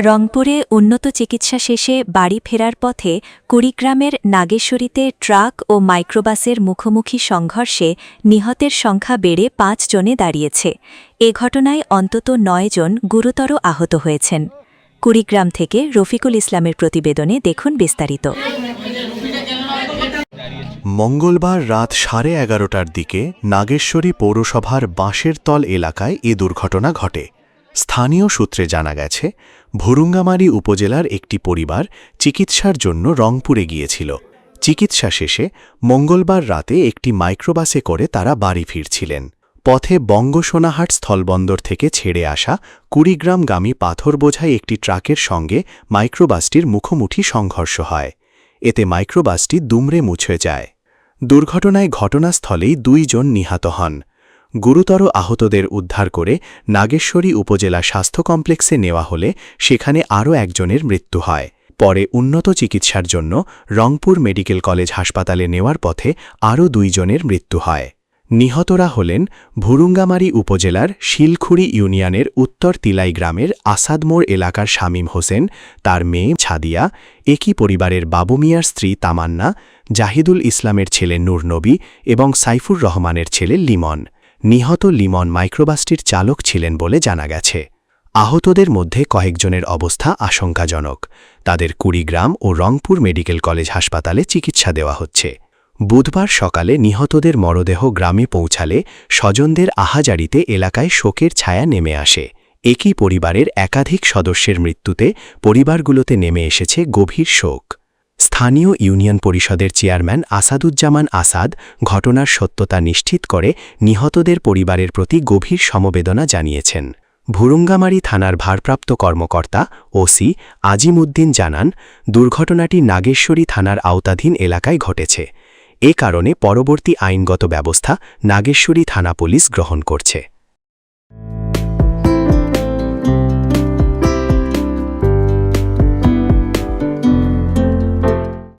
রংপুরে উন্নত চিকিৎসা শেষে বাড়ি ফেরার পথে কুড়িগ্রামের নাগেশ্বরীতে ট্রাক ও মাইক্রোবাসের মুখোমুখি সংঘর্ষে নিহতের সংখ্যা বেড়ে ৫ জনে দাঁড়িয়েছে। এ ঘটনায় অন্তত ৯ জন গুরুতর আহত হয়েছেন। কুড়িগ্রাম থেকে রফিকুল ইসলামের প্রতিবেদনে দেখুন বিস্তারিত। মঙ্গলবার রাত 11:30টার দিকে নাগেশ্বরী পৌরসভার বাঁশেরতল এলাকায় এ দুর্ঘটনা ঘটে। স্থানীয় সূত্রে জানা গেছে, ভুরুঙ্গামারী উপজেলার একটি পরিবার চিকিৎসার জন্য রংপুরে গিয়েছিল। চিকিৎসা শেষে মঙ্গলবার রাতে একটি মাইক্রোবাসে করে তারা বাড়ি ফিরছিলেন। পথে বঙ্গসোনাহাট স্থলবন্দর থেকে ছেড়ে আসা কুড়িগ্রামগামী পাথর বোঝাই একটি ট্রাকের সঙ্গে মাইক্রোবাসটির মুখোমুখি সংঘর্ষ হয়। এতে মাইক্রোবাসটি দুমড়ে মুছে যায়। দুর্ঘটনায় ঘটনাস্থলেই ২ জন নিহত হন। গুরুতর আহতদের উদ্ধার করে নাগেশ্বরী উপজেলা স্বাস্থ্য কমপ্লেক্সে নেওয়া হলে সেখানে আরও একজনের মৃত্যু হয়। পরে উন্নত চিকিৎসার জন্য রংপুর মেডিকেল কলেজ হাসপাতালে নেওয়ার পথে আরও ২ জনের মৃত্যু হয়। নিহতরা হলেন ভুরুঙ্গামারী উপজেলার শিলখুড়ি ইউনিয়নের উত্তর তিলাই গ্রামের আসাদমোড় এলাকার শামীম হোসেন, তার মেয়ে ছাদিয়া, একই পরিবারের বাবু মিয়ার স্ত্রী তামান্না, জাহিদুল ইসলামের ছেলে নূর নবী এবং সাইফুর রহমানের ছেলে লিমন। নিহত লিমন মাইক্রোবাসটির চালক ছিলেন বলে জানা গেছে। আহতদের মধ্যে কয়েকজনের অবস্থা আশঙ্কাজনক। তাদের কুড়িগ্রাম ও রংপুর মেডিকেল কলেজ হাসপাতালে চিকিৎসা দেওয়া হচ্ছে। বুধবার সকালে নিহতদের মরদেহ গ্রামে পৌঁছালে স্বজনদের আহাজারিতে এলাকায় শোকের ছায়া নেমে আসে। একই পরিবারের একাধিক সদস্যের মৃত্যুতে পরিবারগুলোতে নেমে এসেছে গভীর শোক। স্থানীয় ইউনিয়ন পরিষদের চেয়ারম্যান আসাদুজ্জামান আসাদ ঘটনার সত্যতা নিশ্চিত করে নিহতদের পরিবারের প্রতি গভীর সমবেদনা জানিয়েছেন। ভুরুঙ্গামারী থানার ভারপ্রাপ্ত কর্মকর্তা ওসি আজিমউদ্দিন জানান, দুর্ঘটনাটি নাগেশ্বরী থানার আওতাধীন এলাকায় ঘটেছে। এ কারণে পরবর্তী আইনগত ব্যবস্থা নাগেশ্বরী থানা পুলিশ গ্রহণ করছে।